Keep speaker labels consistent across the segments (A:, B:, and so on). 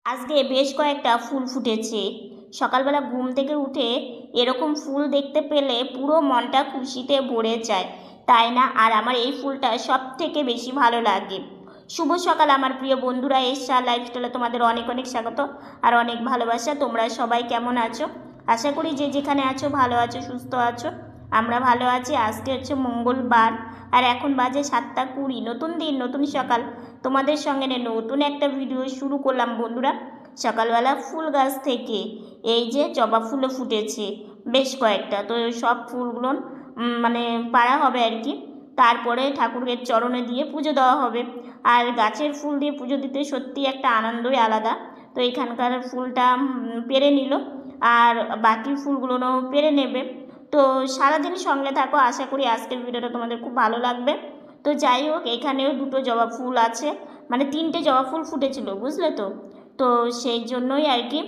A: আজকে বেশ কয়েকটা ফুল ফুটেছে। সকালবেলা ঘুম থেকে উঠে এরকম ফুল দেখতে পেলে পুরো মনটা খুশিতে ভরে যায়, তাই না? আর আমার এই ফুলটা সব থেকে বেশি ভালো লাগে। শুভ সকাল আমার প্রিয় বন্ধুরা, এশা লাইফস্টাইলে তোমাদের অনেক অনেক স্বাগত আর অনেক ভালোবাসা। তোমরা সবাই কেমন আছো? আশা করি যে যেখানে আছো ভালো আছো, সুস্থ আছো। আমরা ভালো আছি। আজকে হচ্ছে মঙ্গলবার আর এখন বাজে 7টা 20। নতুন দিন, নতুন সকাল। তোমাদের সঙ্গে নতুন একটা ভিডিও শুরু করলাম বন্ধুরা। সকালবেলা ফুল গাছ থেকে এই যে জবা ফুলও ফুটেছে বেশ কয়েকটা, তো সব ফুলগুলো মানে পাড়া হবে আর কি। তারপরে ঠাকুরের চরণে দিয়ে পুজো দেওয়া হবে। আর গাছের ফুল দিয়ে পুজো দিতে সত্যি একটা আনন্দই আলাদা। তো এখানকার ফুলটা পেরে নিল আর বাকি ফুলগুলোও পেরে নেবে। তো সারাদিন সঙ্গে থাকো, আশা করি আজকের ভিডিওটা তোমাদের খুব ভালো লাগবে। তো যাই হোক, এখানেও দুটো জবা ফুল আছে, মানে 3টে জবা ফুল ফুটেছিল, বুঝলে তো। তো সেই জন্যই আর কি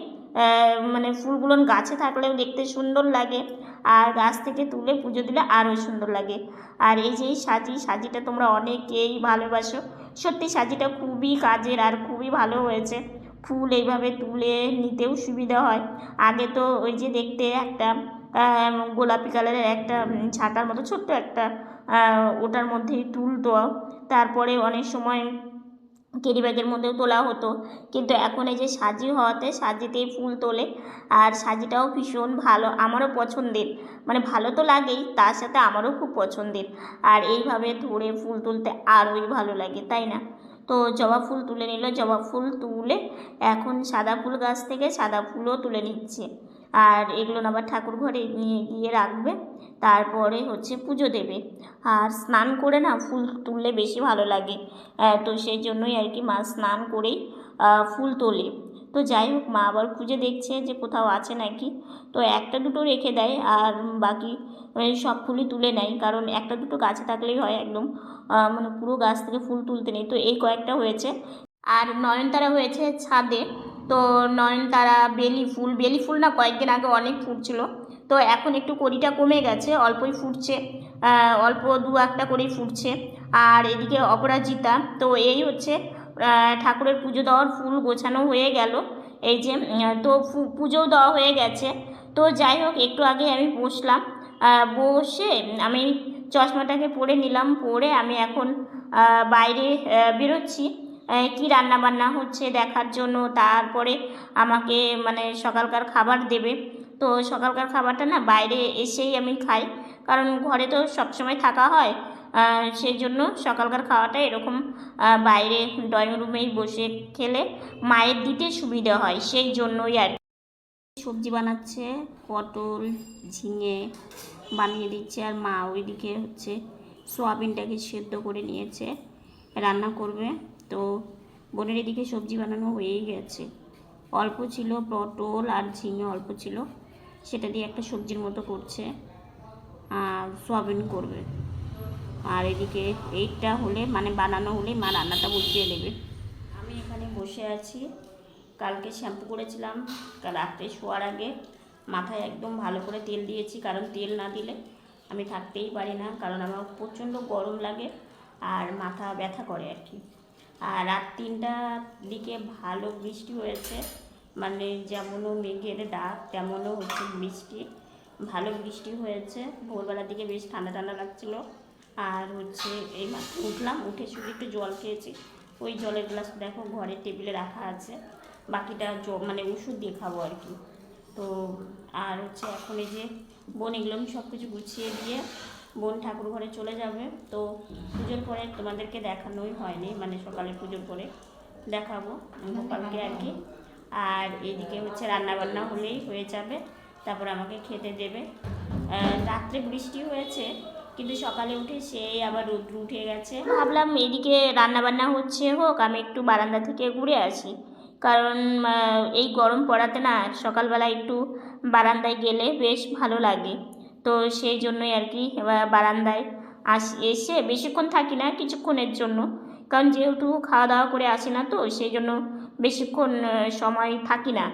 A: মানে ফুলগুলো গাছে থাকলেও দেখতে সুন্দর লাগে, আর গাছ থেকে তুলে পুজো দিলে আরও সুন্দর লাগে। আর এই যে সাজিটা তোমরা অনেকেই ভালোবাসো, সত্যি সাজিটা খুবই কাজের আর খুবই ভালো হয়েছে। ফুল এইভাবে তুলে নিতেও সুবিধা হয়। আগে তো ওই যে দেখতে একটা গোলাপি কালারের একটা ছাতার মতো ছোট্ট একটা, ওটার মধ্যেই তুলতো। তারপরে অনেক সময় ক্যারি ব্যাগের মধ্যেও তোলা হতো, কিন্তু এখন এই যে সাজি হওয়াতে সাজিতেই ফুল তোলে। আর সাজিটাও ভীষণ ভালো, আমারও পছন্দের, মানে ভালো তো লাগেই, তার সাথে আমারও খুব পছন্দের। আর এইভাবে ধরে ফুল তুলতে আরোই ভালো লাগে, তাই না? তো জবা ফুল তুলে নিল, জবা ফুল তুলে এখন সাদা ফুল গাছ থেকে সাদা ফুলও তুলে নিচ্ছে। আর এগুলো আবার ঠাকুর ঘরে নিয়ে গিয়ে রাখবে, তারপরে হচ্ছে পুজো দেবে। আর স্নান করে না ফুল তুললে বেশি ভালো লাগে। তো সেই জন্যই আর কি মা স্নান করেই ফুল তোলে। তো যাই হোক, মা আবার খুঁজে দেখছে যে কোথাও আছে নাকি। তো একটা দুটো রেখে দেয় আর বাকি সব ফুলই তুলে নেয়, কারণ একটা দুটো গাছে থাকলেই হয়, একদম মানে পুরো গাছ থেকে ফুল তুলতে নেই। তো এই কয়েকটা হয়েছে। আর নয়নতারা হয়েছে ছাদে। তো নয়নতারা, বেলি ফুল না কয়েকদিন আগে অনেক ফুটছিল, তো এখন একটু কড়িটা কমে গেছে, অল্পই ফুটছে, অল্প 2-1টা করেই ফুটছে। আর এদিকে অপরাজিতা। তো এই হচ্ছে ঠাকুরের পুজো দেওয়ার ফুল গোছানো হয়ে গেল। এই যে তো পুজোও দেওয়া হয়ে গেছে। তো যাই হোক, একটু আগে আমি বসলাম, বসে আমি চশমাটাকে পরে নিলাম, পরে আমি এখন বাইরে বেরোচ্ছি কি রান্না বান্না হচ্ছে দেখার জন্য। তারপরে আমাকে মানে সকালকার খাবার দেবে। তো সকালকার খাবারটা না বাইরে এসেই আমি খাই, কারণ ঘরে তো সবসময় থাকা হয়। সেই জন্য সকালকার খাওয়াটা এরকম বাইরে ড্রয়িং রুমেই বসে খেলে মায়ের দিতে সুবিধা হয়, সেই জন্যই আর সবজি বানাচ্ছে। পটল ঝিঙে বানিয়ে দিচ্ছে, আর মা ওইদিকে হচ্ছে সোয়াবিনটাকে সেদ্ধ করে নিয়েছে, রান্না করবে। তো বোনের এদিকে সবজি বানানো হয়েই গেছে, অল্প ছিল পটল আর ঝিঙে অল্প ছিল, সেটা দিয়ে একটা সবজির মতো করছে, আর সোয়াবিন করবে। আর এদিকে এইটা হলে মানে বানানো হলেই মা রান্নাটা বসিয়ে দেবে। আমি এখানে বসে আছি। কালকে শ্যাম্পু করেছিলাম, রাত্রে শোয়ার আগে মাথায় একদম ভালো করে তেল দিয়েছি, কারণ তেল না দিলে আমি থাকতেই পারি না, কারণ আমার প্রচণ্ড গরম লাগে আর মাথা ব্যথা করে আর কি। আর রাত 3টার দিকে ভালো বৃষ্টি হয়েছে, মানে যেমনও মেঘের ডাক তেমনও হচ্ছে বৃষ্টি, ভালো বৃষ্টি হয়েছে। ভোরবেলার দিকে বেশ ঠান্ডা ঠান্ডা লাগছিলো। আর হচ্ছে এই মাত্র উঠলাম, উঠে শুধু একটু জল খেয়েছি। ওই জলের গ্লাস দেখো ঘরের টেবিলে রাখা আছে, বাকিটা মানে ওষুধ দিয়ে খাবো আর কি। তো আর হচ্ছে এখন এই যে বোন এগুলো সব কিছু গুছিয়ে দিয়ে বোন ঠাকুর ঘরে চলে যাবে। তো পুজোর পরে তোমাদেরকে দেখানোই হয়নি, মানে সকালে পুজোর পরে দেখাবো গোপালকে আর কি। আর এদিকে হচ্ছে রান্নাবান্না হলেই হয়ে যাবে, তারপর আমাকে খেতে দেবে। রাত্রে বৃষ্টি হয়েছে, কিন্তু সকালে উঠে সেই আবার রোদ্র উঠে গেছে। ভাবলাম এদিকে রান্নাবান্না হচ্ছে হোক, আমি একটু বারান্দা থেকে ঘুরে আসি, কারণ এই গরম পড়াতে না সকালবেলা একটু বারান্দায় গেলে বেশ ভালো লাগে। তো সেই জন্যই আর কি বারান্দায় এসে বেশিক্ষণ থাকি না, কিছুক্ষণের জন্য, কারণ যেহেতু খাওয়া দাওয়া করে আসি না, তো সেই জন্য বেশিক্ষণ সময় থাকি না।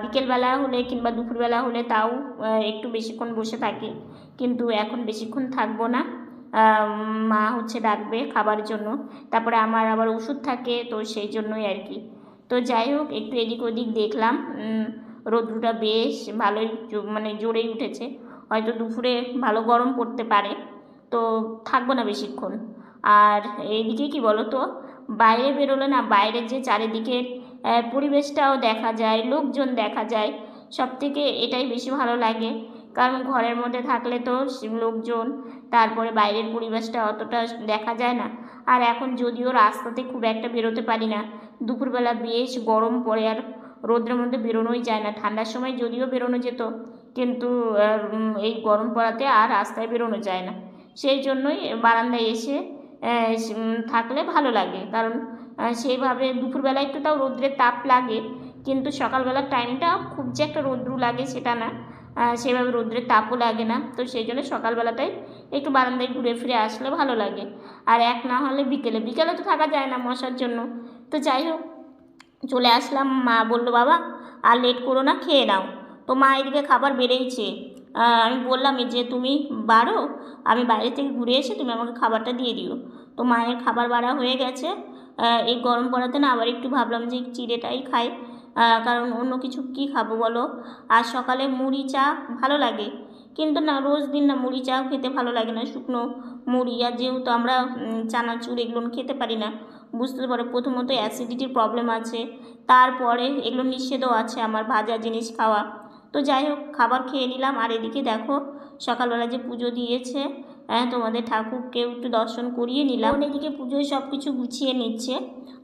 A: বিকেলবেলা হলে কিংবা দুপুরবেলা হলে তাও একটু বেশিক্ষণ বসে থাকি, কিন্তু এখন বেশিক্ষণ থাকবো না। মা হচ্ছে ডাকবে খাবার জন্য, তারপরে আমার আবার ওষুধ থাকে, তো সেই জন্যই আর কি। তো যাই হোক একটু এদিক ওদিক দেখলাম, রৌদ্রটা বেশ ভালোই মানে জোরেই উঠেছে, হয়তো দুপুরে ভালো গরম পড়তে পারে, তো থাকবো না বেশিক্ষণ। আর এইদিকে কি বলো তো, বাইরে বেরোলে না বাইরের যে চারিদিকের পরিবেশটাও দেখা যায়, লোকজন দেখা যায়, সব থেকে এটাই বেশি ভালো লাগে। কারণ ঘরের মধ্যে থাকলে তো লোকজন, তারপরে বাইরের পরিবেশটা অতটা দেখা যায় না। আর এখন যদিও রাস্তাতে খুব একটা বেরোতে পারি না, দুপুরবেলা বেশ গরম পড়ে আর রোদ্রের মধ্যে বেরোনোই যায় না। ঠান্ডার সময় যদিও বেরোনো যেত, কিন্তু এই গরম পড়াতে আর রাস্তায় বেরোনো যায় না। সেই জন্যই বারান্দায় এসে থাকলে ভালো লাগে। কারণ সেইভাবে দুপুরবেলা একটু তাও রৌদ্রের তাপ লাগে, কিন্তু সকালবেলার টাইমটা খুব যে একটা রৌদ্র লাগে সেটা না, সেভাবে রৌদ্রের তাপও লাগে না। তো সেই জন্য সকালবেলাটাই একটু বারান্দায় ঘুরে ফিরে আসলে ভালো লাগে। আর এক না হলে বিকেলে, বিকেলে তো থাকা যায় না মশার জন্য। তো যাই হোক চলে আসলাম। মা বললো বাবা আর লেট করো না, খেয়ে নাও। তো মা এদিকে খাবার বেড়েইছে, আমি বললাম যে তুমি বাড়ো, আমি বাইরে থেকে ঘুরে এসে তুমি আমাকে খাবারটা দিয়ে দিও। তো মায়ের খাবার বাড়া হয়ে গেছে। এই গরম পড়াতে না আবার একটু ভাবলাম যে চিড়েটাই খাই, কারণ অন্য কিছু কি খাবো বলো। আর সকালে মুড়ি চা ভালো লাগে, কিন্তু না রোজ দিন না মুড়ি চাও খেতে ভালো লাগে না, শুকনো মুড়ি। আর যেহেতু আমরা চানাচুর এগুলো খেতে পারি না, বুঝতে পারো প্রথমত অ্যাসিডিটির প্রবলেম আছে, তারপরে এগুলো নিষেধও আছে আমার ভাজা জিনিস খাওয়া। তো যাই হোক খাবার খেয়ে নিলাম। আর এদিকে দেখো সকালবেলা যে পুজো দিয়েছে, তোমাদের ঠাকুরকেও একটু দর্শন করিয়ে নিলাম। এদিকে পুজোয় সব কিছু গুছিয়ে নিচ্ছে।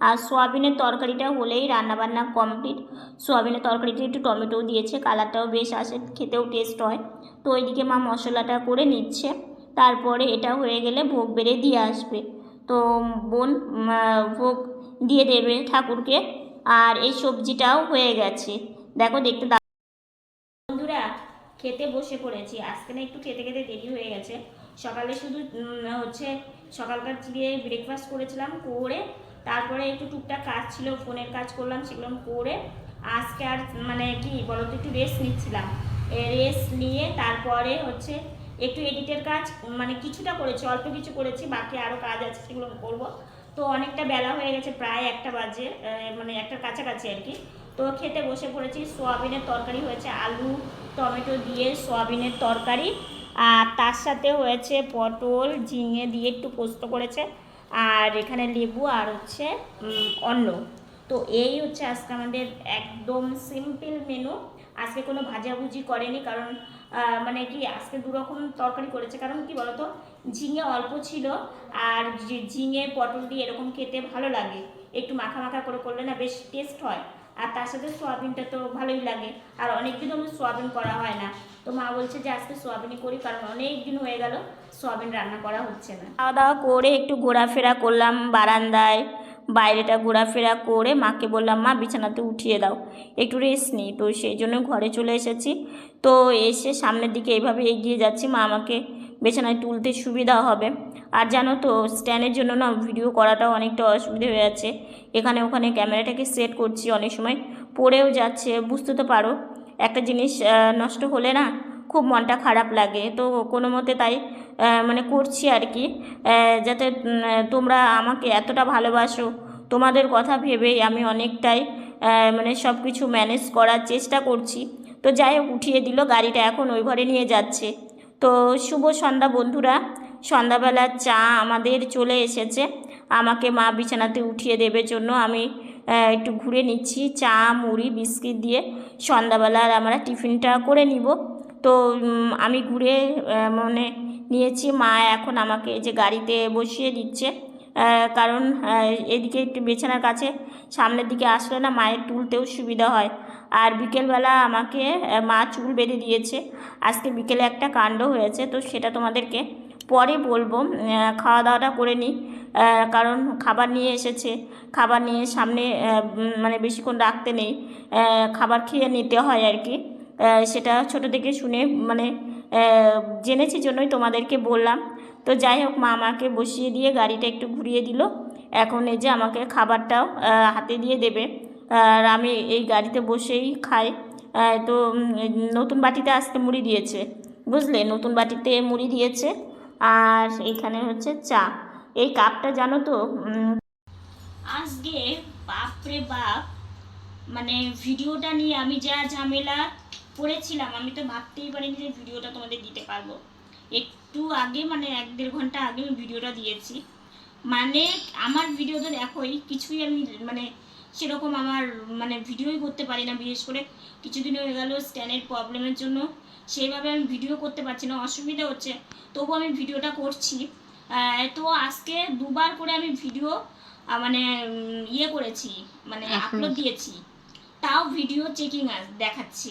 A: আর সোয়াবিনের তরকারিটা হলেই রান্নাবান্না কমপ্লিট। সোয়াবিনের তরকারিটা একটু টমেটো দিয়েছে, কালারটাও বেশ আসে, খেতেও টেস্ট হয়। তো ওইদিকে মা মশলাটা করে নিচ্ছে, তারপরে এটা হয়ে গেলে ভোগ বেড়ে দিয়ে আসবে। তো বোন ভোগ দিয়ে দেবে ঠাকুরকে। আর এই সবজিটাও হয়ে গেছে, দেখো দেখতে। বন্ধুরা খেতে বসে পড়েছি, আজকে না একটু খেতে খেতে দেরি হয়ে গেছে। সকালে শুধু হচ্ছে সকালকার দিয়ে ব্রেকফাস্ট করেছিলাম, করে তারপরে একটু টুকটাক কাজ ছিল, ফোনের কাজ করলাম, সেগুলো করে আজকে আর মানে কি বলতো একটু রেস্ট নিচ্ছিলাম। রেস্ট নিয়ে তারপরে হচ্ছে একটু এডিটের কাজ মানে কিছুটা করেছি, অল্প কিছু করেছি, বাকি আরও কাজ আছে সেগুলো করব। তো অনেকটা বেলা হয়ে গেছে, প্রায় 1টা বাজে, মানে 1টার কাছাকাছি আর কি। তো খেতে বসে পড়েছি। সোয়াবিনের তরকারি হয়েছে, আলু টমেটো দিয়ে সোয়াবিনের তরকারি, আর তার সাথে হয়েছে পটল ঝিঙে দিয়ে একটু পোস্ত করেছে, আর এখানে লেবু আর হচ্ছে অন্ন। তো এই হচ্ছে আজকে আমাদের একদম সিম্পল মেনু। আজকে কোনো ভাজাভুজি করেনি, কারণ মানে কি আজকে 2 রকম তরকারি করেছে। কারণ কি বলতো, ঝিঙে অল্প ছিল, আর ঝিঙে পটল দিয়ে এরকম খেতে ভালো লাগে, একটু মাখা মাখা করে করলে না বেশ টেস্ট হয়। আর তার সাথে সোয়াবিনটা তো ভালোই লাগে, আর অনেকদিন হলো সোয়াবিন করা হয় না। তো মা বলছে যে আজকে সোয়াবিনই করি, কারণ অনেক দিন হয়ে গেল সোয়াবিন রান্না করা হচ্ছে না। খাওয়া দাওয়া করে একটু ঘোরাফেরা করলাম বারান্দায়, বাইরেটা ঘোরাফেরা করে মাকে বললাম মা বিছানাতে উঠিয়ে দাও, একটু রেস্ট নিই। তো সেই জন্য ঘরে চলে এসেছি। তো এসে সামনের দিকে এইভাবে এগিয়ে যাচ্ছি, মা আমাকে বিছানায় তুলতে সুবিধা হবে। আর জানো তো স্ট্যান্ডের জন্য না ভিডিও করাটাও অনেকটা অসুবিধা হয়ে যাচ্ছে, এখানে ওখানে ক্যামেরাটাকে সেট করছি, অনেক সময় পড়েও যাচ্ছে। বুঝতে তো পারো একটা জিনিস নষ্ট হলে না খুব মনটা খারাপ লাগে। তো কোনো মতে তাই মানে করছি আর কি, যাতে তোমরা আমাকে এতটা ভালোবাসো, তোমাদের কথা ভেবেই আমি অনেকটাই মানে সব কিছু ম্যানেজ করার চেষ্টা করছি। তো যাই হোক উঠিয়ে দিল, গাড়িটা এখন ওই ঘরে নিয়ে যাচ্ছে। তো শুভ সন্ধ্যা বন্ধুরা, সন্ধ্যাবেলার চা আমাদের চলে এসেছে, আমাকে মা বিছানাতে উঠিয়ে দেবে জন্য আমি একটু ঘুরে নিচ্ছি, চা মুড়ি বিস্কিট দিয়ে সন্ধ্যাবেলার আমরা টিফিনটা করে নিব। তো আমি ঘুরে মানে নিয়েছি, মা এখন আমাকে যে গাড়িতে বসিয়ে দিচ্ছে, কারণ এদিকে একটু বিছানার কাছে সামনের দিকে আসলে না মায়ের তুলতেও সুবিধা হয়। আর বিকেলবেলা আমাকে মা চুল বেঁধে দিয়েছে, আজকে বিকেলে একটা কাণ্ড হয়েছে, তো সেটা তোমাদেরকে পরে বলবো। খাওয়া দাওয়াটা করে নিই, কারণ খাবার নিয়ে এসেছে, খাবার নিয়ে সামনে মানে বেশিক্ষণ রাখতে নেই, খাবার খেয়ে নিতে হয় আর কি। সেটা ছোটো থেকে শুনে মানে জেনেছি জন্যই তোমাদেরকে বললাম। তো যাই হোক মা আমাকে বসিয়ে দিয়ে গাড়িটা একটু ঘুরিয়ে দিল, এখন এই যে আমাকে খাবারটাও হাতে দিয়ে দেবে, আর আমি এই গাড়িতে বসেই খাই। তো নতুন বাটিতে আজকে মুড়ি দিয়েছে, বুঝলে, নতুন বাটিতে মুড়ি দিয়েছে। আর এখানে হচ্ছে চা, এই কাপটা জানো তো আজকে বাপরে বাপ মানে ভিডিওটা নিয়ে আমি যা ঝামেলা পড়েছিলাম, আমি তো ভাবতেই পারিনি যে ভিডিওটা তোমাদের দিতে পারবো। একটু আগে মানে 1-1.5 ঘন্টা আগে আমি ভিডিওটা দিয়েছি। মানে আমার ভিডিও তো দেখোই, কিছুই আমি মানে সেরকম আমার মানে ভিডিওই করতে পারি না। বিশেষ করে কিছুদিন হয়ে গেল স্ট্যান্ডের প্রবলেমের জন্য সেইভাবে আমি ভিডিও করতে পারছি না, অসুবিধা হচ্ছে, তবু আমি ভিডিওটা করছি। তো আজকে 2বার করে আমি ভিডিও মানে ইয়ে করেছি, মানে আপলোড দিয়েছি, তাও ভিডিও চেকিং দেখাচ্ছে,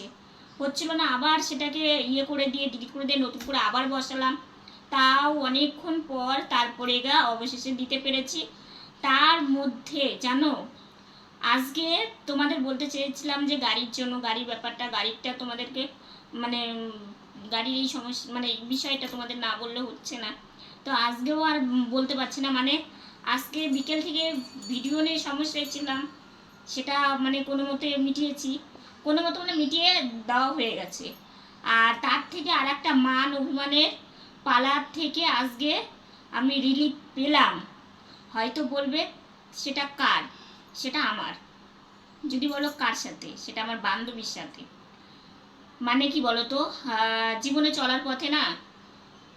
A: হচ্ছিল না। আবার সেটাকে ইয়ে করে দিয়ে ডিলিট করে দিয়ে নতুন করে আবার বসালাম, তাও অনেকক্ষণ পর তারপরে অবশেষে দিতে পেরেছি। তার মধ্যে জানো, আজকে তোমাদের বলতে চেয়েছিলাম যে গাড়ির জন্য, গাড়ির ব্যাপারটা, গাড়িটা তোমাদেরকে মানে গাড়ির এই সমস্যা মানে এই বিষয়টা তোমাদের না বললে হচ্ছে না। তো আজকেও আর বলতে পারছি না, মানে আজকে বিকেল থেকে ভিডিও নিয়ে সমস্যায় ছিলাম, সেটা মানে কোনো মতে মিটিয়েছি, কোনো মতো মানে মিটিয়ে দেওয়া হয়ে গেছে। আর তার থেকে আর একটা মান অভিমানের পালার থেকে আজকে আমি রিলিফ পেলাম। হয়তো বলবে সেটা কার, সেটা আমার। যদি বলো কার সাথে, সেটা আমার বান্ধবীর সাথে। মানে কি বলতো, জীবনে চলার পথে না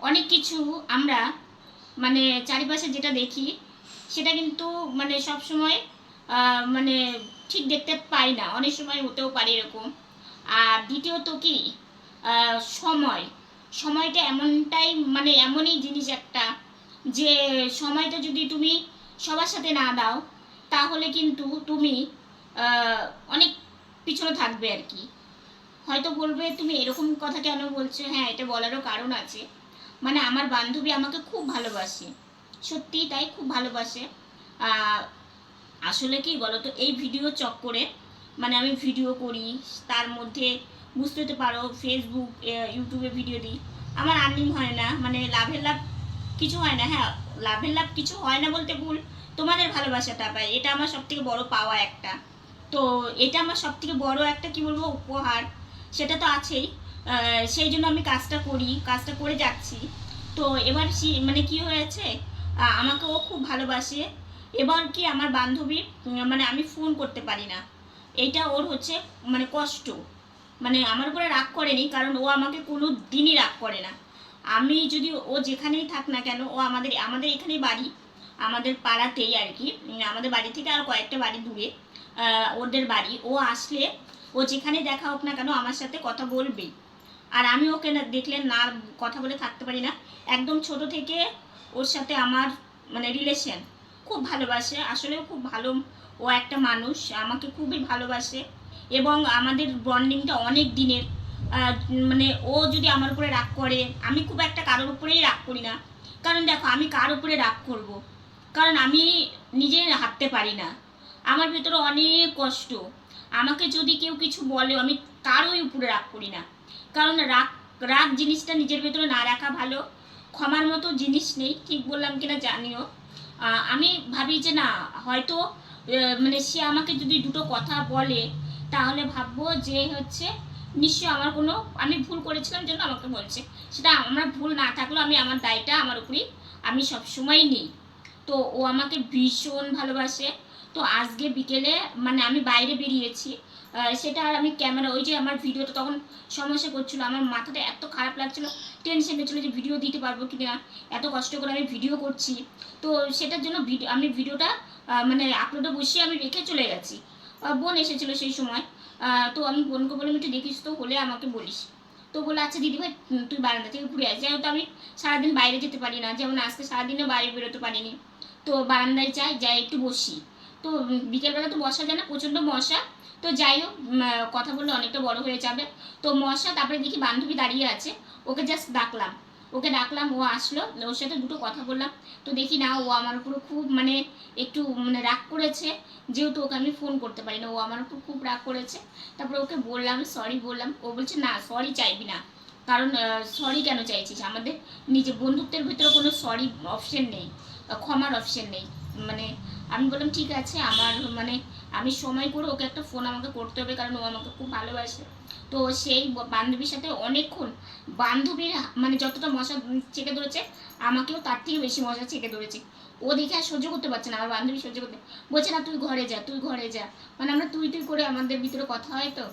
A: অনেক কিছু আমরা মানে চারিপাশে যেটা দেখি সেটা কিন্তু মানে সব সময় মানে ঠিক দেখতে পাই না, অনেক সময় হতেও পারে এরকম। আর দ্বিতীয়ত কি, সময়, সময়টা এমনটাই মানে এমনই জিনিস একটা, যে সময়টা যদি তুমি সবার সাথে না দাও তাহলে কিন্তু তুমি অনেক পিছনে থাকবে আর কি। হয়তো বলবে তুমি এরকম কথা কেন বলছো, হ্যাঁ এটা বলারও কারণ আছে। মানে আমার বান্ধবী আমাকে খুব ভালোবাসে, সত্যি তাই, খুব ভালোবাসে। আসলে কি বলতো, এই ভিডিও চক্করে মানে আমি ভিডিও করি, তার মধ্যে বুঝতে তো পারো ফেসবুক ইউটিউবে ভিডিও দিই, আমার আর্নিং হয় না, মানে লাভের লাভ কিছু হয় না। হ্যাঁ, লাভের লাভ কিছু হয় না বলতে ভুল, তোমাদের ভালোবাসাটা পাই, এটা আমার সবথেকে বড় পাওয়া একটা। তো এটা আমার সবথেকে বড় একটা কি বলবো উপহার, সেটা তো আছেই। সেই জন্য আমি কাজটা করি, কাজটা করে যাচ্ছি। তো এবার মানে কি হয়েছে, আমাকে ও খুব ভালোবাসে। এবার কি আমার বান্ধবী মানে আমি ফোন করতে পারি না, এইটা ওর হচ্ছে মানে কষ্ট। মানে আমার উপরে রাগ করেনি, কারণ ও আমাকে কোনো দিনই রাগ করে না। আমি যদি ও যেখানেই থাক না কেন, ও আমাদের আমাদের এখানেই বাড়ি, আমাদের পাড়াতেই আর কি, আমাদের বাড়ি থেকে আর কয়েকটা বাড়ি দূরে ওদের বাড়ি। ও আসলে ও যেখানে দেখা হোক না কেন আমার সাথে কথা বলবেই। আর আমি ওকে না দেখলে না কথা বলে থাকতে পারি না। একদম ছোট থেকে ওর সাথে আমার মানে রিলেশন, খুব ভালোবাসে, আসলেও খুব ভালো। ও একটা মানুষ, আমাকে খুবই ভালোবাসে এবং আমাদের বন্ডিংটা অনেক দিনের। মানে ও যদি আমার উপরে রাগ করে, আমি খুব একটা কারোর উপরেই রাগ করি না, কারণ দেখো আমি কার উপরে রাগ করব, কারণ আমি নিজে হাঁটতে পারি না, আমার ভেতরে অনেক কষ্ট। আমাকে যদি কেউ কিছু বলে আমি কারোই উপরে রাগ করি না, কারণ রাগ রাগ জিনিসটা নিজের ভেতরে না রাখা ভালো। ক্ষমার মতো জিনিস নেই, ঠিক বললাম কিনা জানিও। আমি ভাবি যে না, হয়তো মানে সে আমাকে যদি দুটো কথা বলে তাহলে ভাববো যে হচ্ছে নিশ্চয় আমার কোনো আমি ভুল করেছিলাম জন্য আমাকে বলছে, সেটা আমার ভুল না থাকলেও আমি আমার দায়টা আমার উপরেই আমি সবসময় নিই। তো ও আমাকে ভীষণ ভালোবাসে। তো আজকে বিকেলে মানে আমি বাইরে বেরিয়েছি, সেটা আর আমি ক্যামেরা, ওই যে আমার ভিডিওটা তখন সমস্যা করছিল, আমার মাথাটা এত খারাপ লাগছিল, টেনশন হচ্ছিলো যে ভিডিও দিতে পারবো কি না, এত কষ্ট করে আমি ভিডিও করছি। তো সেটার জন্য আমি ভিডিওটা মানে আপলোডে বসিয়ে আমি রেখে চলে গেছি। বোন এসেছিলো সেই সময়, তো আমি বোনকে বললাম একটু দেখিস তো, হলে আমাকে বলিস। তো বলে আচ্ছা দিদিভাই তুই বারান্দা থেকে ঘুরে আসি, যেহেতু আমি সারাদিন বাইরে যেতে পারি না, যেমন আজকে সারাদিনও বাইরে বেরোতে পারিনি, তো বারান্দায় যাই একটু বসি। তো বিকেলবেলা তো বসা যায় না, প্রচণ্ড মশা। তো যাই হোক, কথা বললে অনেকটা বড় হয়ে যাবে। তো মশা, তারপরে দেখি বান্ধবী দাঁড়িয়ে আছে, ওকে জাস্ট ডাকলাম, ও আসলো, ওর সাথে দুটো কথা বললাম। তো দেখি না ও আমার উপর খুব মানে একটু মানে রাগ করেছে, যেহেতু ওকে আমি ফোন করতে পারি না, ও আমার উপর খুব রাগ করেছে। তারপরে ওকে বললাম, সরি বললাম, ও বলছে না সরি চাইবি না, কারণ সরি কেন চাইছিস, আমাদের নিজে বন্ধুত্বের ভিতরে কোনো সরি অপশন নেই, ক্ষমার অপশন নেই। মানে আমি বললাম ঠিক আছে, আমার মানে আমি সময় করে ওকে একটা ফোন আমাকে করতে হবে, কারণ ও আমাকে খুব ভালোবাসে। তো সেই বান্ধবীর সাথে অনেকক্ষণ, বান্ধবীর মানে যতটা মশা চেকে ধরেছে আমাকেও তার থেকে বেশি মশা চেকে ধরেছে।
B: ও দেখে আর সহ্য করতে পারছে না, আমার বান্ধবী সহ্য করতে বলছে না তুই ঘরে যা, তুই ঘরে যা। মানে আমরা তুই তুই করে আমাদের ভিতরে কথা হয় তো,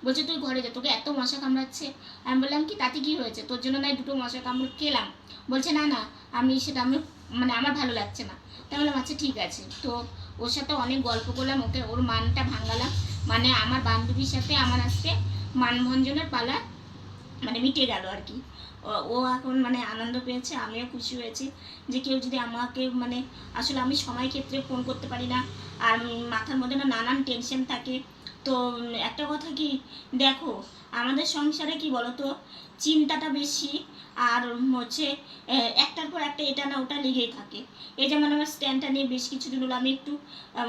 B: বলছে তুই ঘরে যা, তোকে এত মশা কামড়াচ্ছে। আমি বললাম কি তাতে কি হয়েছে, তোর জন্য নয় দুটো মশা কামড় খেলাম। বলছে না না, সেটা আমি মানে আমার ভালো লাগছে না। তাই বললাম আচ্ছা ঠিক আছে। তো ওর সাথে অনেক গল্প করলাম, ওকে ওর মানটা ভাঙালাম। মানে আমার বান্ধবীর সাথে আমার আজকে মানভঞ্জনের পালা মানে মিটে গেল আর কি। ও এখন মানে আনন্দ পেয়েছে, আমিও খুশি হয়েছি যে কেউ যদি আমাকে মানে, আসলে আমি সময় ক্ষেত্রে ফোন করতে পারি না, আর মাথার মধ্যে না নানান টেনশন থাকে। তো একটা কথা কি, দেখো আমাদের সংসারে কি বলো তো, চিন্তাটা বেশি। আর হচ্ছে একটার পর একটা এটা না ওটা লেগেই থাকে। এই যেমন আমার স্ট্যান্ডটা নিয়ে বেশ কিছুদিন হলো আমি একটু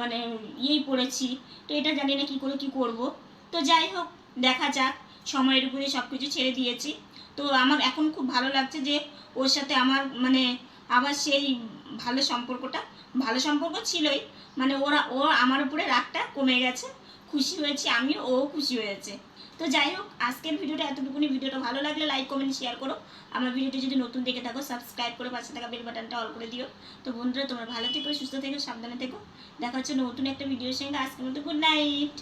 B: মানে ইয়েই পড়েছি। তো এটা জানি না কী করে কী করব। তো যাই হোক, দেখা যাক, সময়ের উপরে সব কিছু ছেড়ে দিয়েছি। তো আমার এখন খুব ভালো লাগছে যে ওর সাথে আমার মানে আবার সেই ভালো সম্পর্কটা, ভালো সম্পর্ক ছিলই, মানে ও আমার উপরে রাগটা কমে গেছে। খুশি হয়েছি আমিও, ও খুশি হয়েছে। তো যাই হোক, আজকের ভিডিওটা এতটুকুনি। ভিডিওটা ভালো লাগলে লাইক কমেন্ট শেয়ার করো। আমার ভিডিওটি যদি নতুন দেখে থাকো সাবস্ক্রাইব করে পাশে থাকা বেল বাটনটা অল করে দিও। তো বন্ধুরা তোমরা ভালো থেকো, সুস্থ থেকো, সাবধানে থেকো। দেখা হচ্ছে নতুন একটা ভিডিওর সঙ্গে। আজকের মতো গুড নাইট।